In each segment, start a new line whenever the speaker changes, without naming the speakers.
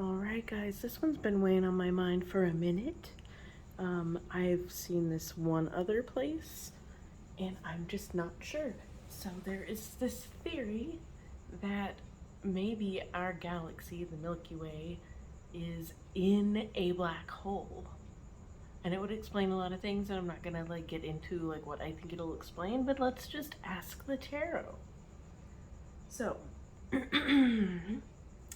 Alright guys, this one's been weighing on my mind for a minute. I've seen this one other place and I'm just not sure. So there is this theory that maybe our galaxy, the Milky Way, is in a black hole. And it would explain a lot of things, and I'm not gonna get into what I think it'll explain, but let's just ask the tarot. So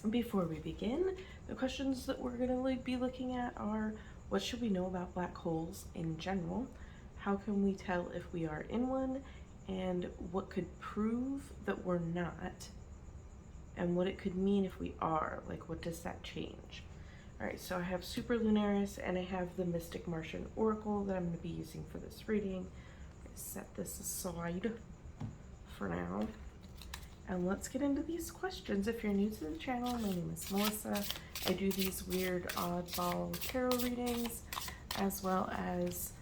before we begin, the questions that we're going to be looking at are: what should we know about black holes in general? How can we tell if we are in one? And what could prove that we're not? And what it could mean if we are. What does that change? Alright, so I have Superlunaris and I have the Mystic Martian Oracle that I'm going to be using for this reading. I'm going to set this aside for now. And let's get into these questions. If you're new to the channel, my name is Melissa. I do these weird oddball tarot readings, as well as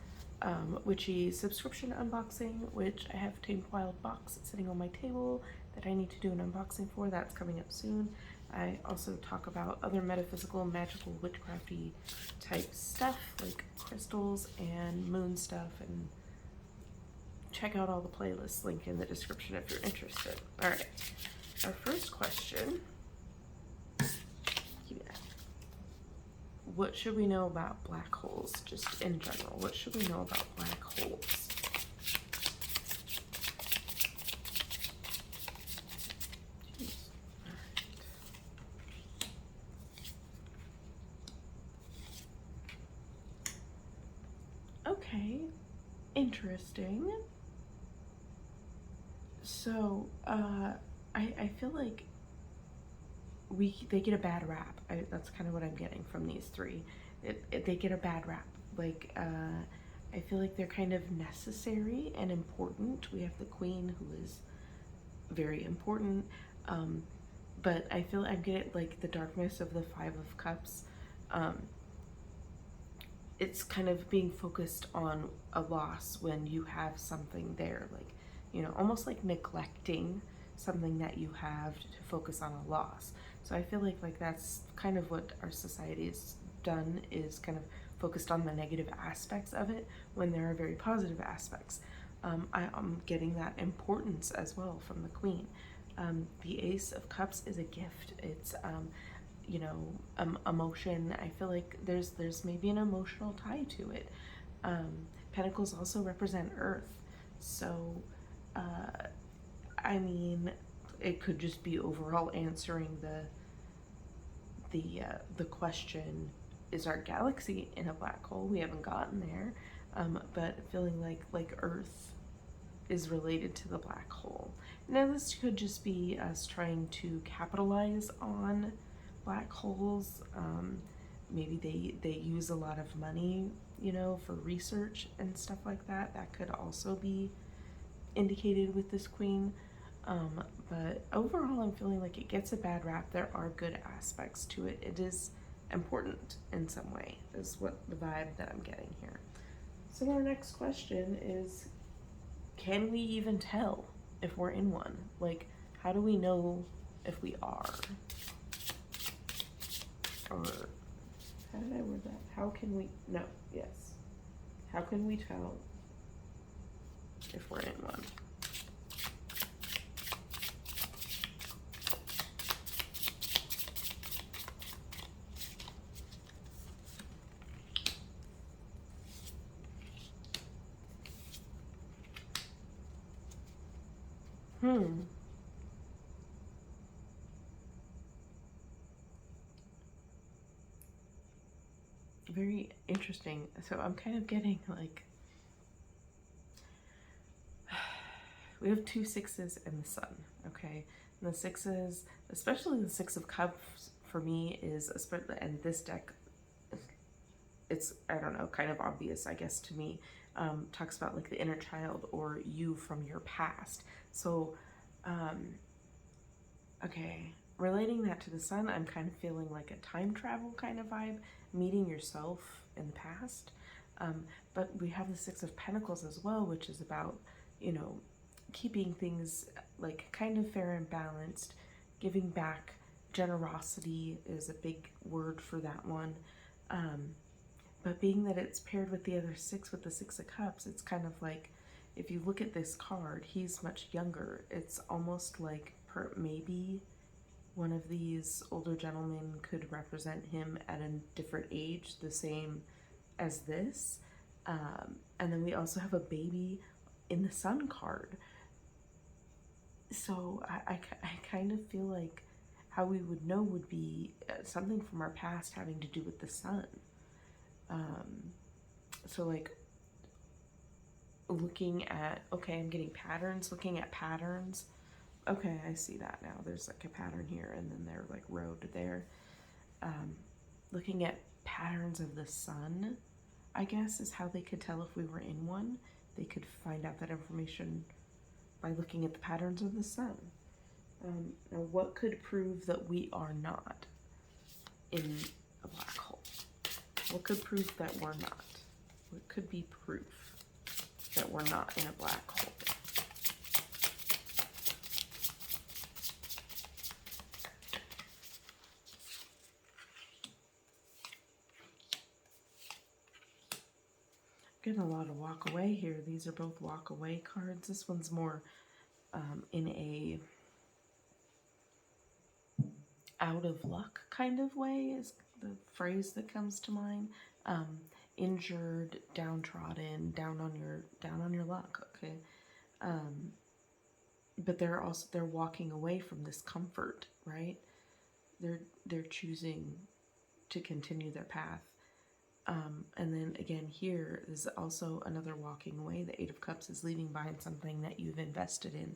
witchy subscription unboxing, which I have a Tamed Wild box sitting on my table that I need to do an unboxing for. That's coming up soon. I also talk about other metaphysical, magical, witchcrafty type stuff, like crystals and moon stuff, and check out all the playlists, link in the description if you're interested. All right, our first question. What should we know about black holes, just in general? What should we know about black holes? Okay, interesting. So, I feel like they get a bad rap. That's kind of what I'm getting from these three. They get a bad rap. I feel like they're kind of necessary and important. We have the Queen, who is very important. But I feel I'm getting the darkness of the Five of Cups. It's kind of being focused on a loss when you have something there, almost like neglecting something that you have to focus on a loss. So I feel like that's kind of what our society has done, is kind of focused on the negative aspects of it when there are very positive aspects. I'm getting that importance as well from the Queen. The Ace of Cups is a gift. It's emotion. I feel like there's maybe an emotional tie to it. Pentacles also represent Earth, so I mean, it could just be overall answering the question: is our galaxy in a black hole? We haven't gotten there, but feeling like Earth is related to the black hole. Now this could just be us trying to capitalize on black holes. Maybe they use a lot of money, for research and stuff like that. That could also be indicated with this Queen. But overall, I'm feeling like it gets a bad rap. There are good aspects to it. It is important in some way, is what the vibe that I'm getting here. So our next question is, can we even tell if we're in one? How do we know if we are? Or, how did I word that? How can we, no, yes. How can we tell if we're in one? Very interesting. So I'm kind of getting we have 2 sixes and the sun, okay? And the sixes, especially the Six of Cups for me, is, and this deck, it's, I don't know, kind of obvious, I guess, to me. Talks about the inner child or you from your past. So, okay, relating that to the sun, I'm kind of feeling like a time travel kind of vibe, meeting yourself in the past. But we have the Six of Pentacles as well, which is about, keeping things kind of fair and balanced, giving back generosity is a big word for that one. But being that it's paired with the other six, with the Six of Cups, it's kind of like, if you look at this card, he's much younger. It's almost like maybe one of these older gentlemen could represent him at a different age, the same as this. And then we also have a baby in the Sun card. So I kind of feel like how we would know would be something from our past having to do with the sun. So like looking at, okay, I'm getting patterns, looking at patterns. Okay, I see that now. There's like a pattern here and then they're like road there. Looking at patterns of the sun, I guess, is how they could tell if we were in one. They could find out that information by looking at the patterns of the sun. Now, what could prove that we are not in a black hole? What could prove that we're not? What could be proof that we're not in a black hole? Getting a lot of walk away here. These are both walk away cards. This one's more in a out of luck kind of way is the phrase that comes to mind. Injured, downtrodden, down on your luck. Okay, but they're walking away from this comfort, right? They're choosing to continue their path. And then again here is also another walking away. The Eight of Cups is leaving behind something that you've invested in.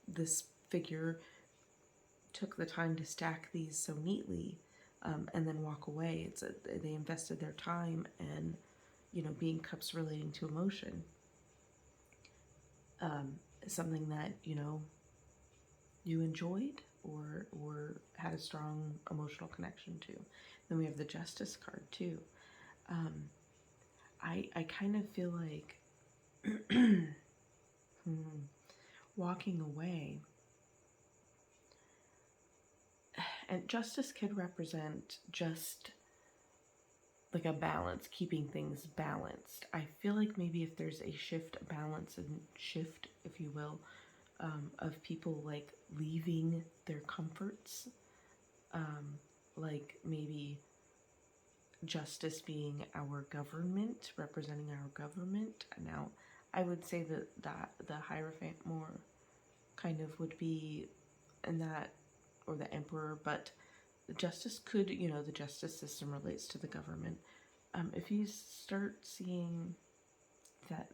This figure took the time to stack these so neatly, and then walk away. They invested their time, and being cups relating to emotion, something that you enjoyed or had a strong emotional connection to. Then we have the Justice card too. I kind of feel like walking away, and justice could represent just like a balance, keeping things balanced. I feel like maybe if there's a shift, a balance and shift, if you will, of people like leaving their comforts, like maybe justice being our government, representing our government. Now, I would say that the Hierophant more kind of would be in that, or the Emperor, but the justice could, the justice system relates to the government. If you start seeing that,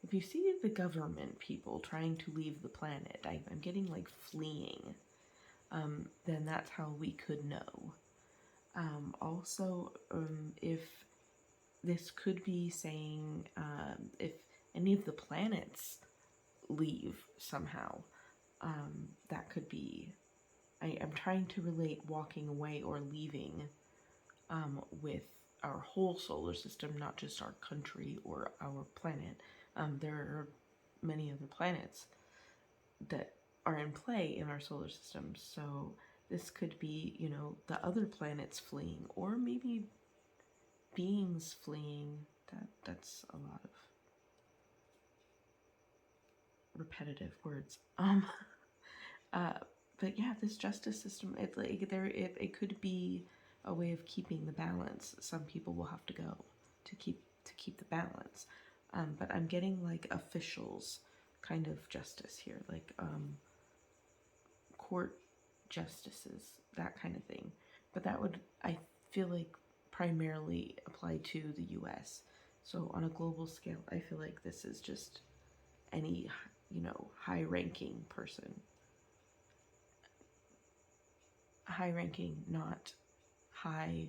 if you see the government people trying to leave the planet, I'm getting like fleeing, then that's how we could know. Also, if this could be saying if any of the planets leave somehow, that could be, I'm trying to relate walking away or leaving with our whole solar system, not just our country or our planet. There are many other planets that are in play in our solar system, so this could be, the other planets fleeing, or maybe beings fleeing. That's a lot of repetitive words. But yeah, this justice system, it could be a way of keeping the balance. Some people will have to go to keep the balance. But I'm getting like officials kind of justice here, like court justices, that kind of thing. But that would, I feel like, primarily apply to the US. So on a global scale, I feel like this is just any, high-ranking person. High-ranking, not high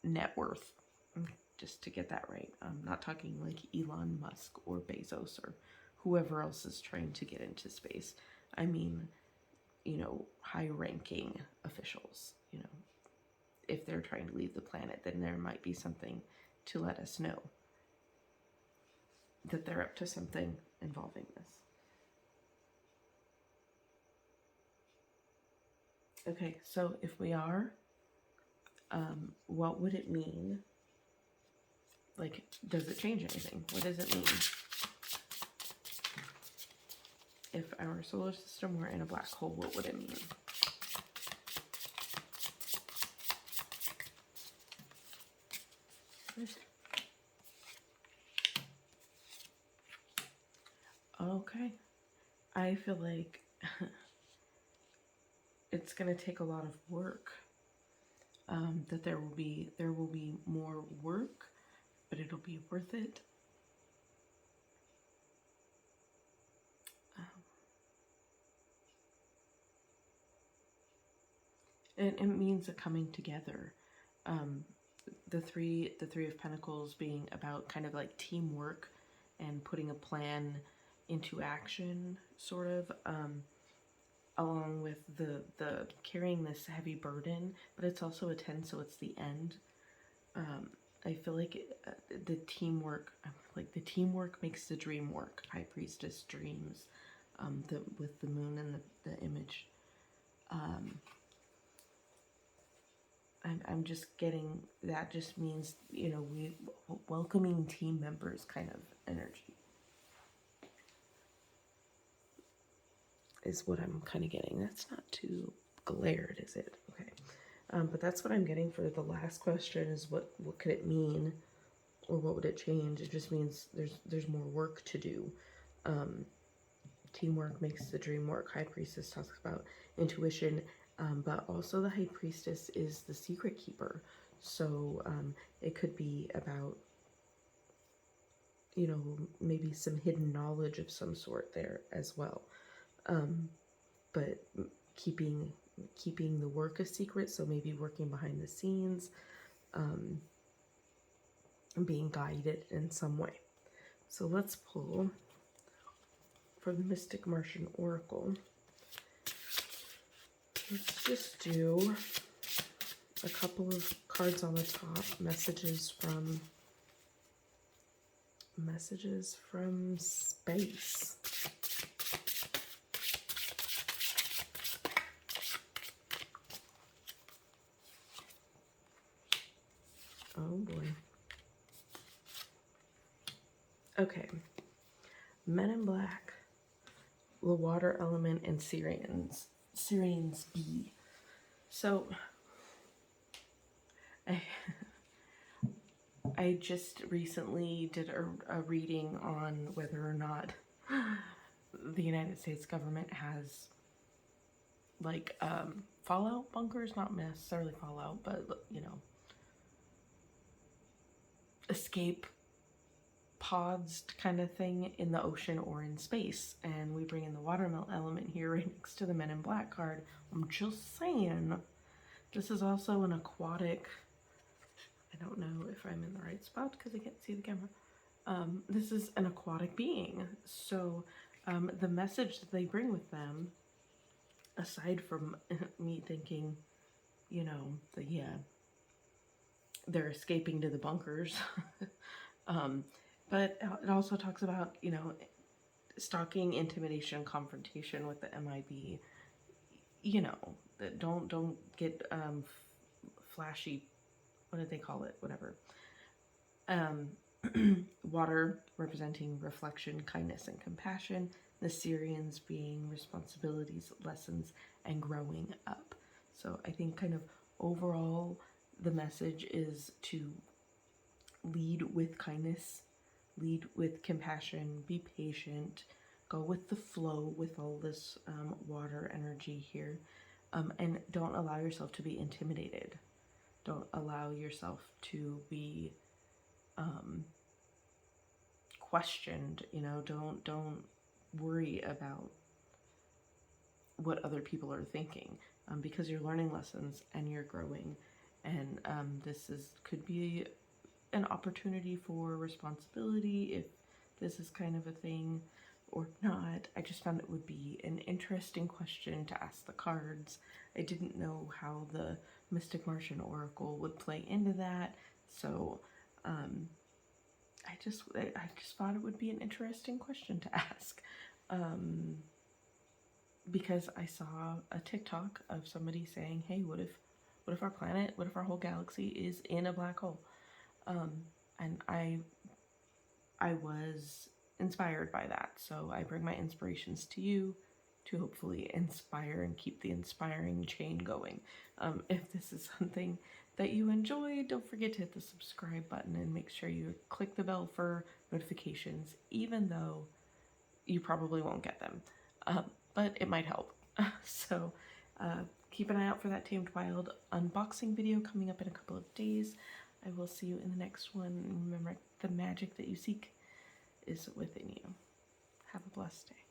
net worth. Just to get that right. I'm not talking like Elon Musk or Bezos or whoever else is trying to get into space. I mean, high-ranking officials. If they're trying to leave the planet, then there might be something to let us know that they're up to something involving this. Okay, so if we are, what would it mean? Like, does it change anything? What does it mean? If our solar system were in a black hole, what would it mean? Okay. I feel like it's going to take a lot of work. That there will be more work, but it'll be worth it. And it means a coming together. The three of Pentacles being about kind of like teamwork and putting a plan into action, sort of, along with the carrying this heavy burden, but it's also a 10, so it's the end. I feel like the teamwork, like the teamwork makes the dream work. High Priestess dreams, with the moon and the image. I'm just getting, that just means, you know, we welcoming team members kind of energy is what I'm kind of getting. That's not too glared, is it? Okay. But that's what I'm getting for the last question, is what could it mean, or what would it change? It just means there's more work to do. Teamwork makes the dream work. High Priestess talks about intuition, but also the High Priestess is the secret keeper. So it could be about, you know, maybe some hidden knowledge of some sort there as well. But keeping the work a secret, so maybe working behind the scenes, being guided in some way. So let's pull for the Mystic Martian Oracle. Let's just do a couple of cards on the top. Messages from space. Oh boy. Okay. Men in Black, the water element, and Syrians B. So I just recently did a reading on whether or not the United States government has, like, fallout bunkers, not necessarily fallout, but, you know, escape pods kind of thing in the ocean or in space. And we bring in the water element here right next to the Men in Black card. I'm just saying, this is also an aquatic, I don't know if I'm in the right spot because I can't see the camera. This is an aquatic being. So the message that they bring with them, aside from me thinking, you know, they're escaping to the bunkers, but it also talks about, you know, stalking, intimidation, confrontation with the MIB. You know, don't get flashy. What did they call it? Whatever. Water representing reflection, kindness, and compassion. The Syrians being responsibilities, lessons, and growing up. So I think kind of overall the message is to lead with kindness, lead with compassion, be patient, go with the flow with all this water energy here, and don't allow yourself to be intimidated. Don't allow yourself to be questioned. You know, don't worry about what other people are thinking, because you're learning lessons and you're growing, and this could be an opportunity for responsibility if this is kind of a thing or not. I just found it would be an interesting question to ask the cards. I didn't know how the Mystic Martian Oracle would play into that, so I just thought it would be an interesting question to ask. because I saw a TikTok of somebody saying, hey, what if our planet, what if our whole galaxy is in a black hole? And I was inspired by that. So I bring my inspirations to you to hopefully inspire and keep the inspiring chain going. If this is something that you enjoy, don't forget to hit the subscribe button and make sure you click the bell for notifications, even though you probably won't get them. But it might help. So keep an eye out for that Tamed Wild unboxing video coming up in a couple of days. I will see you in the next one. Remember, the magic that you seek is within you. Have a blessed day.